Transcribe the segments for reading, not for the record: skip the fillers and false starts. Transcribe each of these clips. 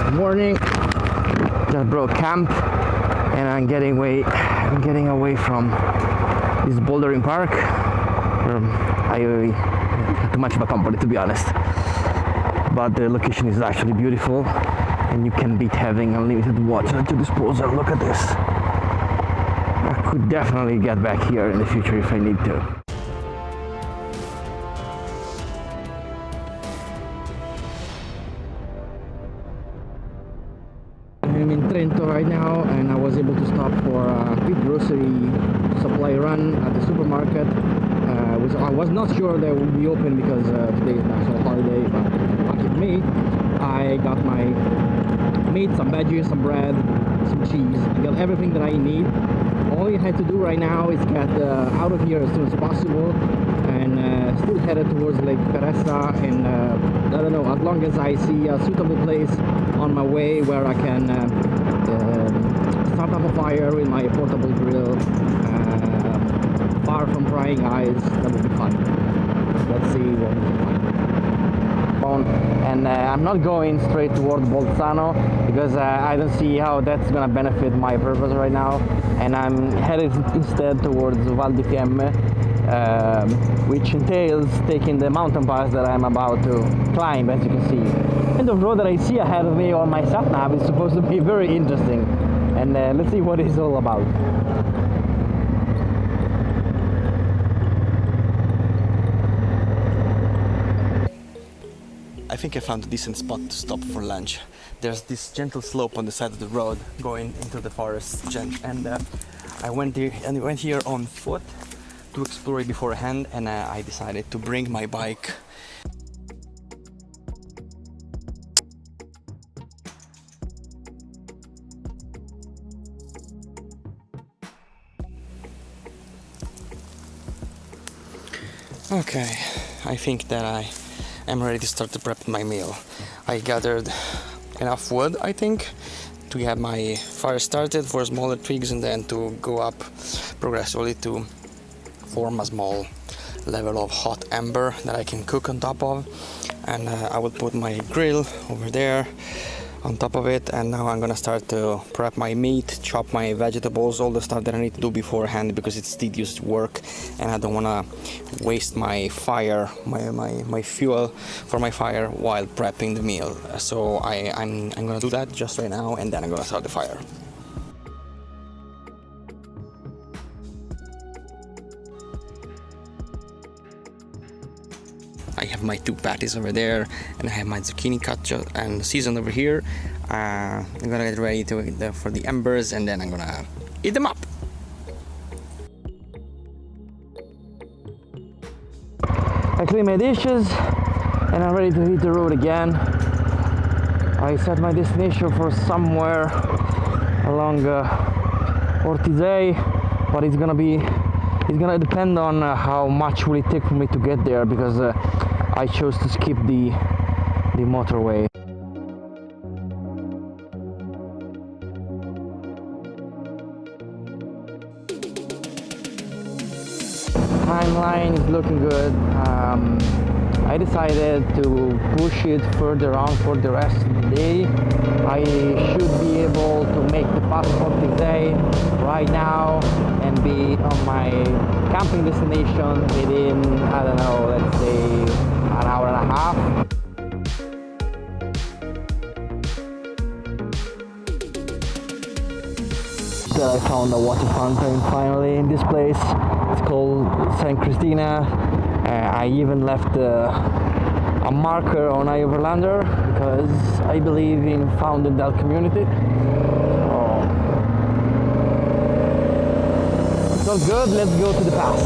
Good morning. Just broke camp and I'm getting away from this bouldering park. I had too much of a company, to be honest. But the location is actually beautiful and you can beat having unlimited water at your disposal. Look at this. I could definitely get back here in the future if I need to. I'm in Trento right now and I was able to stop for a quick grocery supply run at the supermarket. I was not sure they would be open because today is national holiday, but lucky for me, I got my meat, some veggies, some bread, some cheese. I got everything that I need. All you had to do right now is get out of here as soon as possible and still headed towards Lake Ferressa, and I don't know, as long as I see a suitable place on my way where I can start up a fire with my portable grill, far from prying eyes, that would be fun. Let's see what we can find. And I'm not going straight toward Bolzano because I don't see how that's gonna benefit my purpose right now, and I'm headed instead towards Val di Fiemme, which entails taking the mountain pass that I'm about to climb. As you can see, the kind of road that I see ahead of me on my sat nav is supposed to be very interesting, and let's see what it's all about. I think I found a decent spot to stop for lunch. There's this gentle slope on the side of the road going into the forest, and I went here on foot to explore it beforehand, and I decided to bring my bike. Okay, I think that I'm ready to start to prep my meal. I gathered enough wood, I think, to get my fire started for smaller twigs and then to go up progressively to form a small level of hot ember that I can cook on top of. And I will put my grill over there on top of it, and now I'm gonna start to prep my meat, chop my vegetables, all the stuff that I need to do beforehand because it's tedious work and I don't wanna waste my fire, my fuel for my fire while prepping the meal. So I'm gonna do that just right now, and then I'm gonna start the fire. I have my two patties over there, and I have my zucchini cut and seasoned over here. I'm gonna get ready for the embers, and then I'm gonna eat them up. I clean my dishes, and I'm ready to hit the road again. I set my destination for somewhere along Ortisei, but it's gonna depend on how much will it take for me to get there, because I chose to skip the motorway. Timeline is looking good. I decided to push it further on for the rest of the day. I should be able to make the passport today right now and be on my camping destination within, I don't know, let's say an hour and a half. That I found a water fountain finally in this place. It's called San Cristina. I even left a marker on iOverlander because I believe in founding that community. It's all good, let's go to the pass.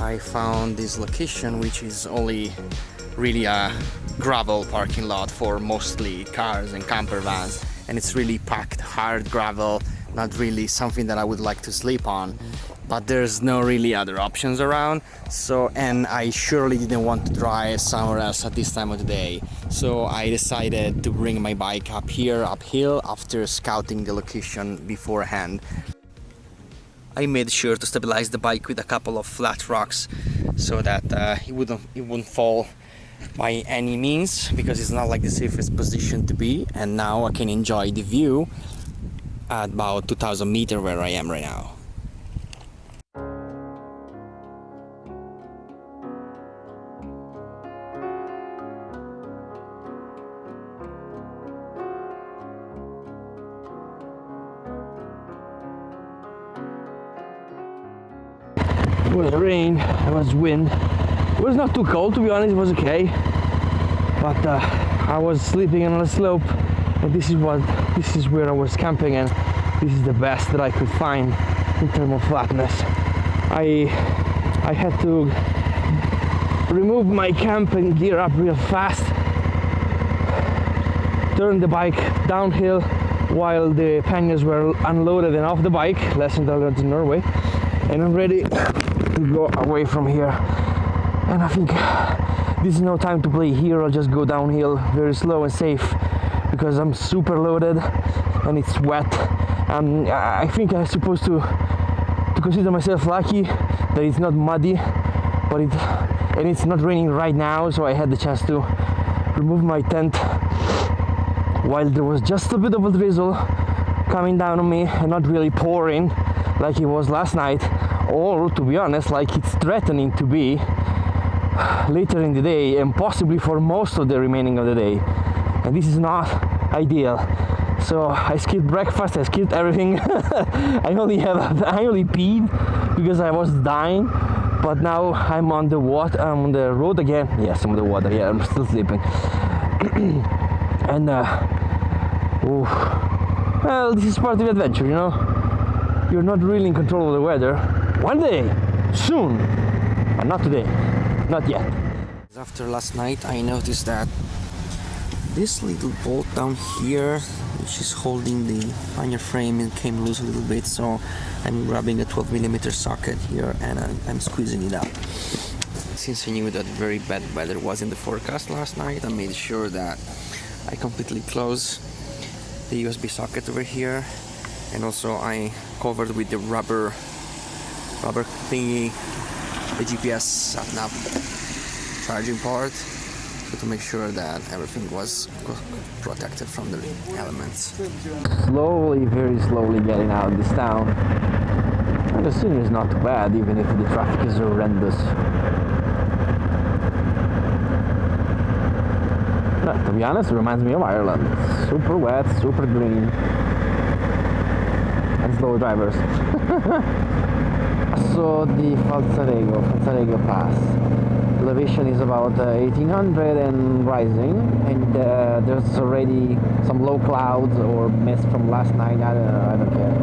I found this location, which is only really a gravel parking lot for mostly cars and camper vans, and it's really packed hard gravel, not really something that I would like to sleep on, but there's no really other options around. So, and I surely didn't want to drive somewhere else at this time of the day, so I decided to bring my bike up here uphill after scouting the location beforehand. I made sure to stabilize the bike with a couple of flat rocks so that it wouldn't fall by any means, because it's not like the safest position to be. And now I can enjoy the view at about 2,000 meters where I am right now. It was rain, it was wind. It was not too cold, to be honest, it was okay. But I was sleeping on a slope, and this is where I was camping, and this is the best that I could find in terms of flatness. I had to remove my camping gear up real fast, turn the bike downhill while the panniers were unloaded and off the bike, lesson I learned in Norway, and I'm ready to go away from here. And I think this is no time to play here. I'll just go downhill very slow and safe because I'm super loaded and it's wet. And I think I'm supposed to consider myself lucky that it's not muddy, and it's not raining right now, so I had the chance to remove my tent while there was just a bit of a drizzle coming down on me and not really pouring like it was last night, or to be honest, like it's threatening to be later in the day and possibly for most of the remaining of the day. And this is not ideal. So I skipped breakfast, I skipped everything. I only peed because I was dying, but now I'm on the on the road again. Yes, I'm on the water. Yeah, I'm still sleeping. And well, this is part of the adventure, you know. You're not really in control of the weather. One day, soon, but not today, not yet. After last night, I noticed that this little bolt down here, which is holding the pannier frame, it came loose a little bit, so I'm grabbing a 12mm socket here and I'm squeezing it out. Since I knew that very bad weather was in the forecast last night, I made sure that I completely closed the USB socket over here, and also I covered with the rubber thingy the GPS sat-nav charging part, so to make sure that everything was protected from the elements. Slowly, very slowly getting out of this town, and the scenery is not too bad, even if the traffic is horrendous. But to be honest, it reminds me of Ireland. Super wet, super green, and slow drivers. So the Ferragosto Pass. Elevation is about 1800 and rising, and there's already some low clouds or mist from last night. I don't care.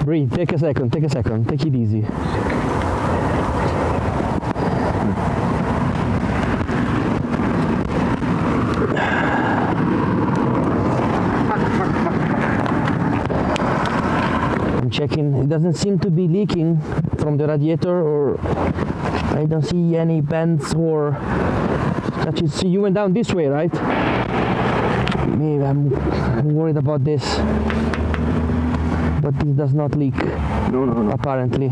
Breathe, take a second, take it easy. Checking, it doesn't seem to be leaking from the radiator, or I don't see any bends or scratches. So you went down this way, right? Maybe I'm worried about this, but this does not leak. No. Apparently.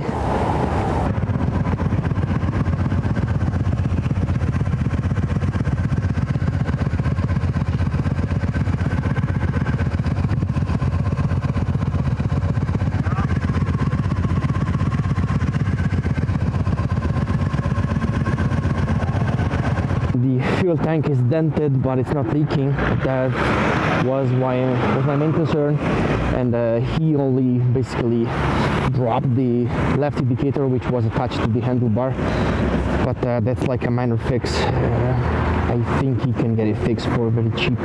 The fuel tank is dented, but it's not leaking. That was my main concern, and he only basically dropped the left indicator, which was attached to the handlebar, but that's like a minor fix. I think he can get it fixed for very cheap.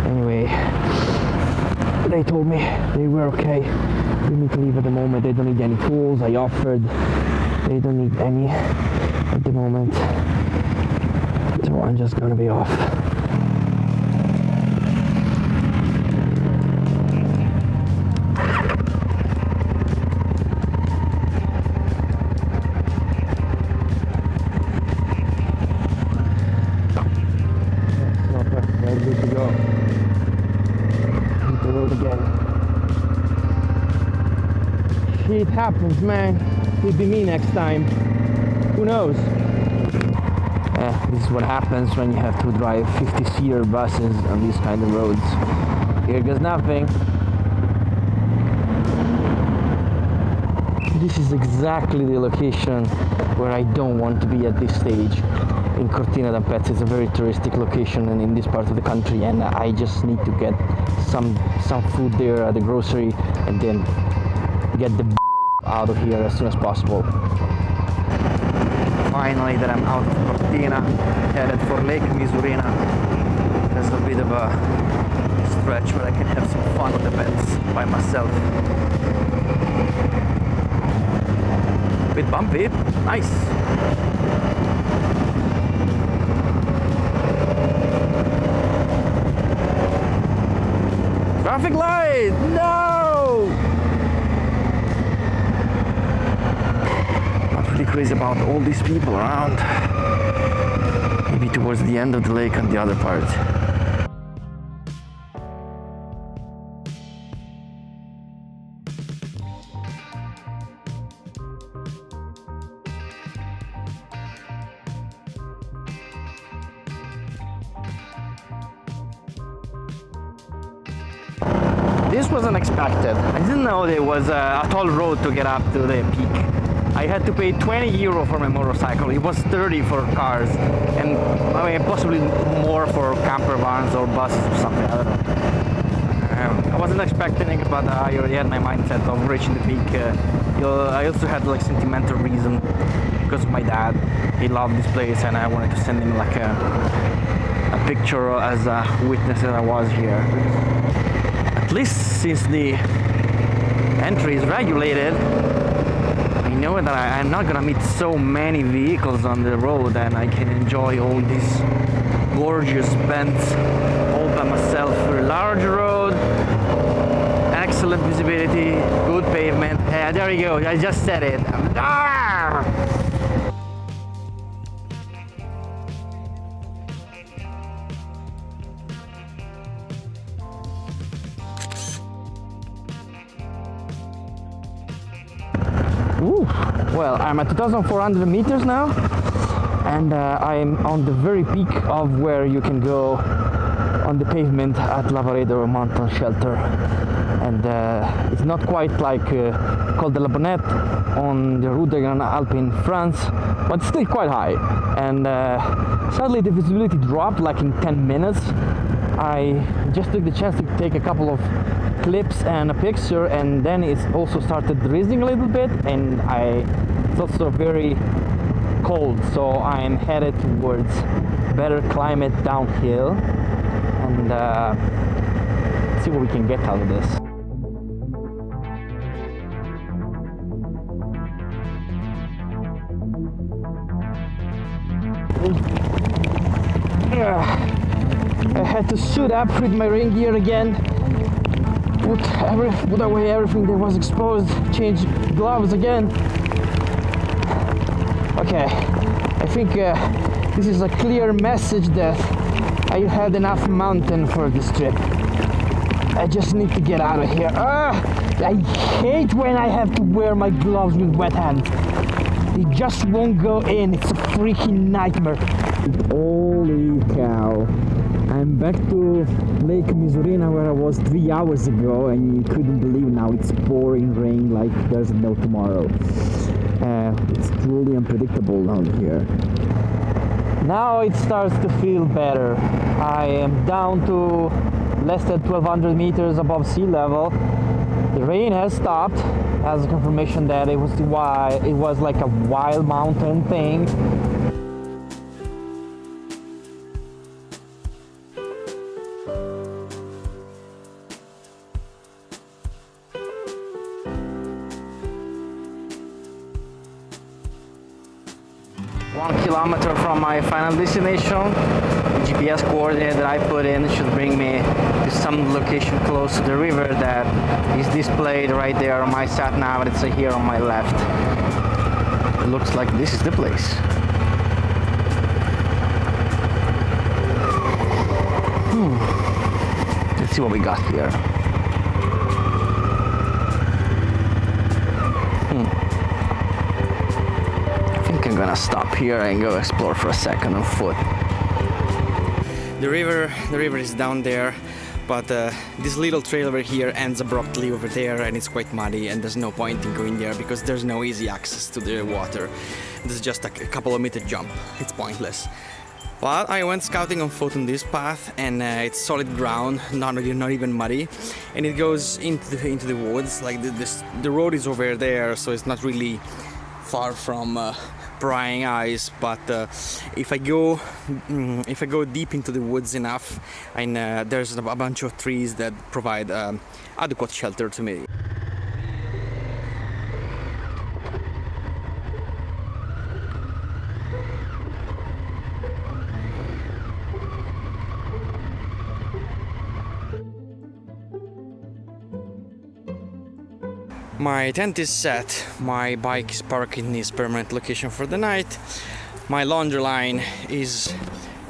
Anyway, they told me they were okay. We need to leave at the moment. They don't need any tools. I offered. They don't need any at the moment. So I'm just gonna be off. Good to go. it happens, man. It'll be me next time. Who knows? This is what happens when you have to drive 50-seater buses on these kind of roads. Here goes nothing. This is exactly the location where I don't want to be at this stage. In Cortina d'Ampezzo, it's a very touristic location and in this part of the country, and I just need to get some food there at the grocery and then get the out of here as soon as possible. Finally, that I'm out of Cortina, headed for Lake Misurina. There's a bit of a stretch where I can have some fun with events by myself. Bit bumpy, nice. Traffic light, no! I'm pretty crazy about all these people around. Maybe towards the end of the lake on the other part. This was unexpected. I didn't know there was a toll road to get up to the peak. I had to pay 20 euro for my motorcycle. It was 30 for cars, and I mean possibly more for camper vans or buses or something. I don't know. I wasn't expecting it, but I already had my mindset of reaching the peak. I also had like sentimental reason because of my dad. He loved this place, and I wanted to send him like a picture as a witness that I was here. At least since the entry is regulated, I know that I'm not gonna meet so many vehicles on the road, and I can enjoy all these gorgeous bends all by myself. For a large road, excellent visibility, good pavement. Yeah, there you go, I just said it. Ooh. Well, I'm at 2,400 meters now, and I'm on the very peak of where you can go on the pavement at Lavaredo mountain shelter. And it's not quite like Col de la Bonnette on the Route des Grands Alpes in France, but it's still quite high. And sadly the visibility dropped like in 10 minutes. I just took the chance to take a couple of clips and a picture, and then it also started drizzling a little bit, and it's also very cold, so I'm headed towards better climate downhill, and see what we can get out of this. I had to suit up with my rain gear again, put away everything that was exposed, change gloves again. Okay, I think this is a clear message that I had enough mountain for this trip. I just need to get out of here. I hate when I have to wear my gloves with wet hands. They just won't go in. It's a freaking nightmare. Holy cow. I'm back to Lake Misurina where I was 3 hours ago, and you couldn't believe now it's pouring rain like there's no tomorrow. It's truly unpredictable down here. Now it starts to feel better. I am down to less than 1,200 meters above sea level. The rain has stopped, as a confirmation that it was like a wild mountain thing. One kilometer from my final destination. The GPS coordinate that I put in should bring me to some location close to the river that is displayed right there on my sat nav, and it's here on my left. It looks like this is the place. Let's see what we got here. gonna stop here and go explore for a second on foot. The river is down there, but this little trail over here ends abruptly over there, and it's quite muddy, and there's no point in going there because there's no easy access to the water. This is just a couple of meter jump. It's pointless. But I went scouting on foot on this path, and it's solid ground, not even muddy, and it goes into the woods. Like the road is over there, so it's not really far from prying eyes. But if I go deep into the woods enough, and there's a bunch of trees that provide adequate shelter to me. My tent is set, my bike is parked in its permanent location for the night, my laundry line is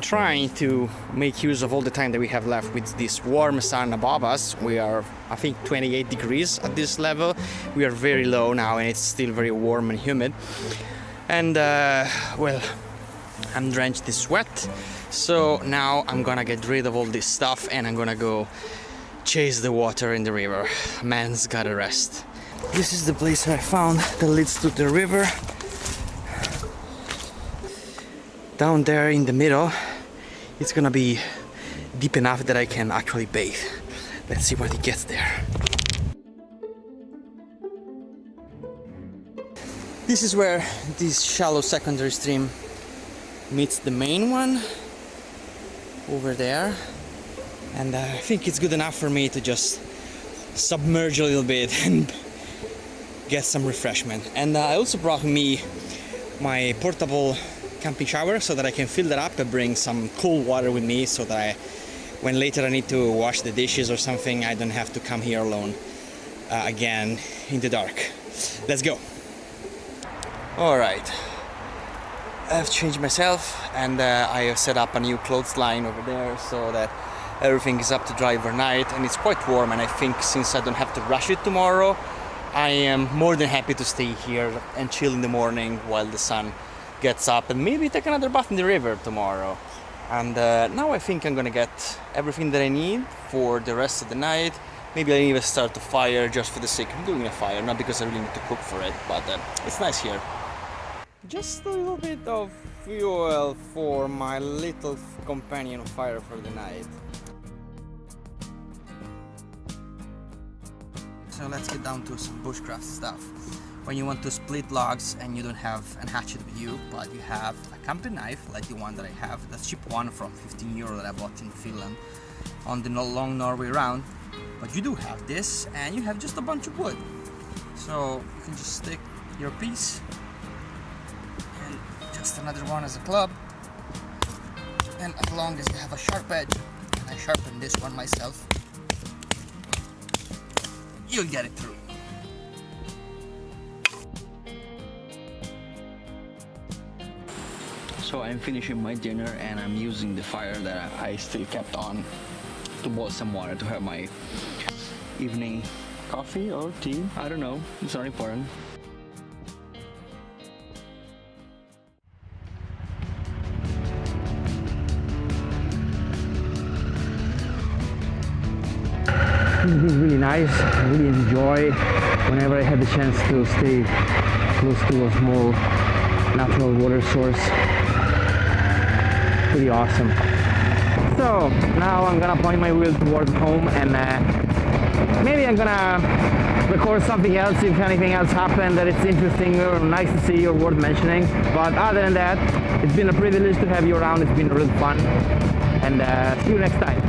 trying to make use of all the time that we have left with this warm sun above us. We are, I think, 28 degrees at this level. We are very low now, and it's still very warm and humid. And well, I'm drenched in sweat, so now I'm gonna get rid of all this stuff and I'm gonna go chase the water in the river. Man's gotta rest. This is the place I found that leads to the river. Down there in the middle, it's gonna be deep enough that I can actually bathe. Let's see when it gets there. This is where this shallow secondary stream meets the main one over there, and I think it's good enough for me to just submerge a little bit and get some refreshment. And I also brought me my portable camping shower so that I can fill that up and bring some cool water with me, so that when later I need to wash the dishes or something, I don't have to come here alone again in the dark. Let's go. All right, I've changed myself, and I have set up a new clothesline over there so that everything is up to dry overnight, and it's quite warm. And I think since I don't have to rush it tomorrow, I am more than happy to stay here and chill in the morning while the sun gets up, and maybe take another bath in the river tomorrow. And now I think I'm gonna get everything that I need for the rest of the night. Maybe I'll even start a fire just for the sake of doing a fire, not because I really need to cook for it, but it's nice here. Just a little bit of fuel for my little companion fire for the night. So let's get down to some bushcraft stuff. When you want to split logs and you don't have a hatchet with you, but you have a camping knife like the one that I have, the cheap one from 15 euro that I bought in Finland on the long Norway round, but you do have this, and you have just a bunch of wood. So you can just stick your piece, and just another one as a club, and as long as you have a sharp edge, and I sharpened this one myself, you'll get it through. So I'm finishing my dinner, and I'm using the fire that I still kept on to boil some water to have my evening coffee or tea. I don't know, it's not important. This is really nice. I really enjoy whenever I have the chance to stay close to a small natural water source. Pretty awesome. So now I'm gonna point my wheel towards home, and maybe I'm gonna record something else if anything else happened that it's interesting or nice to see or worth mentioning. But other than that, it's been a privilege to have you around. It's been real fun, and see you next time.